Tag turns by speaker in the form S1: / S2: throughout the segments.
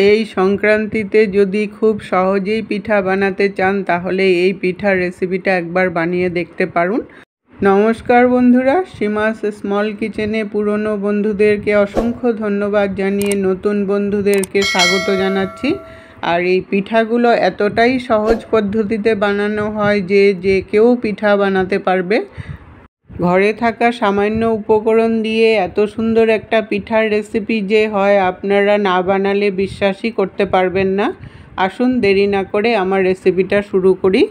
S1: এই সংক্রান্তিতে যদি খুব সহজেই পিঠা বানাতে চান তাহলে এই পিঠার রেসিপিটা একবার বানিয়ে দেখতে পারুন। নমস্কার বন্ধুরা, সীমাস স্মল কিচেনে পুরনো বন্ধুদেরকে অসংখ্য ধন্যবাদ জানিয়ে নতুন বন্ধুদেরকে স্বাগত জানাচ্ছি। আর এই পিঠাগুলো এতটাই সহজ পদ্ধতিতে বানানো হয় যে কেউ পিঠা বানাতে পারবে। ঘরে থাকা সামান্য উপকরণ দিয়ে এত সুন্দর একটা পিঠার রেসিপি যে হয় আপনারা না বানালে বিশ্বাসই করতে পারবেন না। আসুন দেরি না করে আমার রেসিপিটা শুরু করি।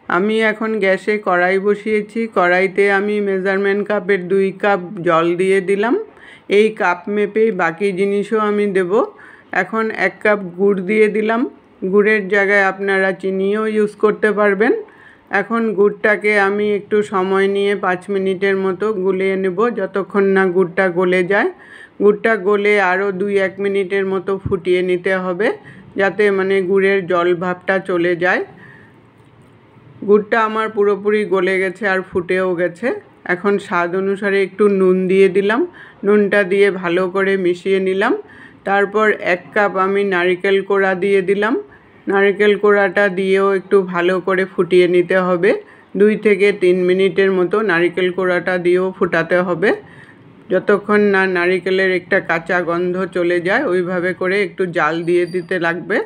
S1: আমি এখন গ্যাসে কড়াই বসিয়েছি। কড়াইতে আমি মেজারমেন্ট কাপের 2 কাপ জল দিয়ে দিলাম। এই কাপ মেপেই বাকি জিনিসও আমি দেব। এখন 1 কাপ গুড় দিয়ে দিলাম। গুড়ের জায়গায় আপনারা চিনিও ইউজ করতে পারবেন। এখন গুড়টাকে আমি একটু সময় নিয়ে 5 মিনিটের মতো গুলিয়ে নেব, যতক্ষণ না গুড়টা গলে যায়। গুড়টা গলে আরও 2-1 মিনিটের মতো ফুটিয়ে নিতে হবে, যাতে গুড়ের জল ভাবটা চলে যায়। গুড়টা আমার পুরোপুরি গলে গেছে আর ফুটেও গেছে। এখন স্বাদ অনুসারে একটু নুন দিয়ে দিলাম। নুনটা দিয়ে ভালো করে মিশিয়ে নিলাম। তারপর 1 কাপ আমি নারকেল কোড়া দিয়ে দিলাম। নারকেল কোড়াটা দিয়েও একটু ভালো করে ফুটিয়ে নিতে হবে। 2 থেকে 3 মিনিটের মতো নারকেল কোড়াটা দিয়েও ফুটাতে হবে, যতক্ষণ না নারকেলের একটা কাঁচা গন্ধ চলে যায়। ওইভাবে করে একটু জাল দিয়ে দিতে লাগবে।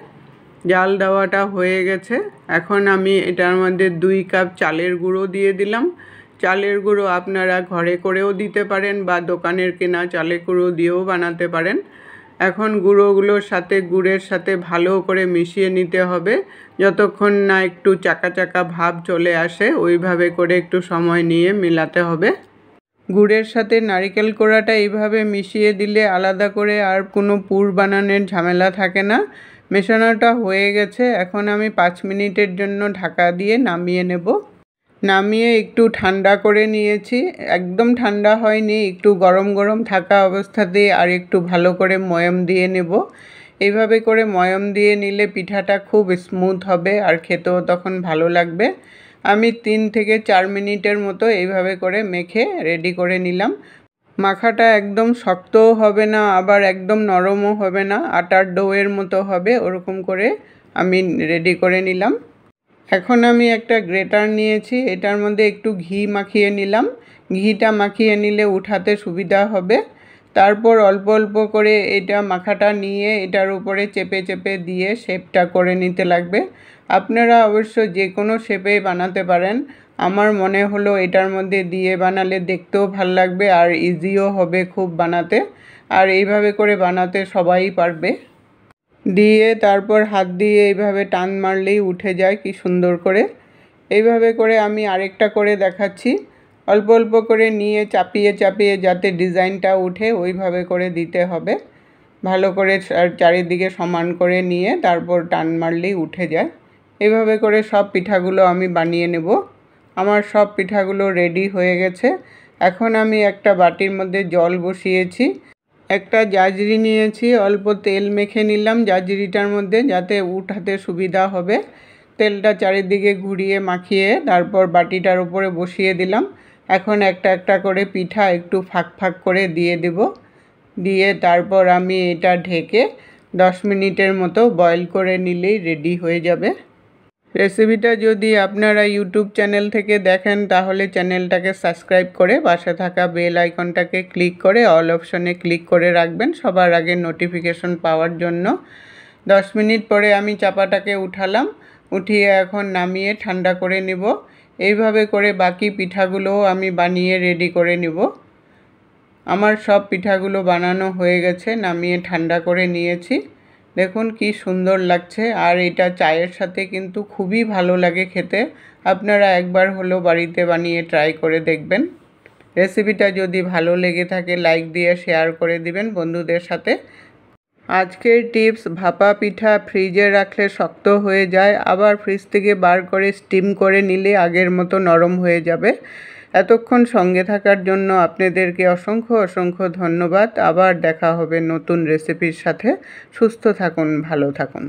S1: জাল দেওয়াটা হয়ে গেছে। এখন আমি এটার মধ্যে 2 কাপ চালের গুঁড়ো দিয়ে দিলাম। চালের গুঁড়ো আপনারা ঘরে করেও দিতে পারেন বা দোকানের কেনা চালের গুঁড়ো দিয়েও বানাতে পারেন। এখন গুঁড়োগুলোর সাথে গুড়ের সাথে ভালো করে মিশিয়ে নিতে হবে, যতক্ষণ না একটু চাকা চাকা ভাব চলে আসে। ওইভাবে করে একটু সময় নিয়ে মেলাতে হবে। গুড়ের সাথে নারকেল কোড়াটা এইভাবে মিশিয়ে দিলে আলাদা করে আর কোনো পুর বানানোর ঝামেলা থাকে না। মেশানোটা হয়ে গেছে। এখন আমি 5 মিনিটের জন্য ঢাকা দিয়ে নামিয়ে নেব। নামিয়ে একটু ঠান্ডা করে নিয়েছি। একদম ঠান্ডা হয়নি, একটু গরম গরম থাকা অবস্থাতেই আর একটু ভালো করে ময়াম দিয়ে নেব। এইভাবে করে ময়াম দিয়ে নিলে পিঠাটা খুব স্মুথ হবে আর খেতেও তখন ভালো লাগবে। আমি 3 থেকে 4 মিনিটের মতো এইভাবে করে মেখে রেডি করে নিলাম। মাখাটা একদম শক্তও হবে না, আবার একদম নরমও হবে না, আটার ডোয়ের মতো হবে। ওরকম করে আমি রেডি করে নিলাম। এখন আমি একটা গ্রেটার নিয়েছি, এটার মধ্যে একটু ঘি মাখিয়ে নিলাম। ঘিটা মাখিয়ে নিলে উঠাতে সুবিধা হবে। তারপর অল্প অল্প করে এটা মাখাটা নিয়ে এটার উপরে চেপে চেপে দিয়ে শেপটা করে নিতে লাগবে। আপনারা অবশ্য যে কোনো শেপে বানাতে পারেন। আমার মনে হলো এটার মধ্যে দিয়ে বানালে দেখতেও ভাল লাগবে আর ইজিও হবে খুব বানাতে। আর এইভাবে করে বানাতে সবাই পারবে। দিয়ে তারপর হাত দিয়ে এইভাবে টান মারলেই উঠে যায় কি সুন্দর করে। এইভাবে করে আমি আরেকটা করে দেখাচ্ছি। অল্প অল্প করে নিয়ে চাপিয়ে চাপিয়ে যাতে ডিজাইনটা উঠে ওইভাবে করে দিতে হবে। ভালো করে চারিদিকে সমান করে নিয়ে তারপর টান মারলেই উঠে যায়। এইভাবে করে সব পিঠাগুলো আমি বানিয়ে নেব। আমার সব পিঠাগুলো রেডি হয়ে গেছে। এখন আমি একটা বাটির মধ্যে জল বসিয়েছি। একটা জাজরি নিয়েছি, অল্প তেল মেখে নিলাম জাজরিটার মধ্যে, যাতে উঠাতে সুবিধা হবে। তেলটা চারিদিকে ঘুরিয়ে মাখিয়ে তারপর বাটিটার উপরে বসিয়ে দিলাম। এখন একটা একটা করে পিঠা একটু ফাঁক ফাঁক করে দিয়ে দেব। দিয়ে তারপর আমি এটা ঢেকে 10 মিনিটের মতো বয়েল করে নিলেই রেডি হয়ে যাবে। রেসিপিটা যদি আপনারা ইউটিউব চ্যানেল থেকে দেখেন তাহলে চ্যানেলটাকে সাবস্ক্রাইব করে পাশে থাকা বেল আইকনটাকে ক্লিক করে অল অপশনে ক্লিক করে রাখবেন সবার আগে নোটিফিকেশন পাওয়ার জন্য। 10 মিনিট পরে আমি চাপাটাকে উঠালাম। উঠিয়ে এখন নামিয়ে ঠান্ডা করে নেব। এইভাবে করে বাকি পিঠাগুলোও আমি বানিয়ে রেডি করে নেব। আমার সব পিঠাগুলো বানানো হয়ে গেছে, নামিয়ে ঠান্ডা করে নিয়েছি। দেখুন কি সুন্দর লাগছে। আর এটা চায়ের সাথে কিন্তু খুবই ভালো লাগে খেতে। আপনারা একবার হলেও বাড়িতে বানিয়ে ট্রাই করে দেখবেন। রেসিপিটা যদি ভালো লেগে থাকে লাইক দিয়ে শেয়ার করে দিবেন বন্ধুদের সাথে। আজকের টিপস, ভাপা পিঠা ফ্রিজে রাখলে শক্ত হয়ে যায়, আবার ফ্রিজ থেকে বার করে স্টিম করে নিলে আগের মতো নরম হয়ে যাবে। এতক্ষণ সঙ্গে থাকার জন্য আপনাদেরকে অসংখ্য অসংখ্য ধন্যবাদ। আবার দেখা হবে নতুন রেসিপির সাথে। সুস্থ থাকুন, ভালো থাকুন।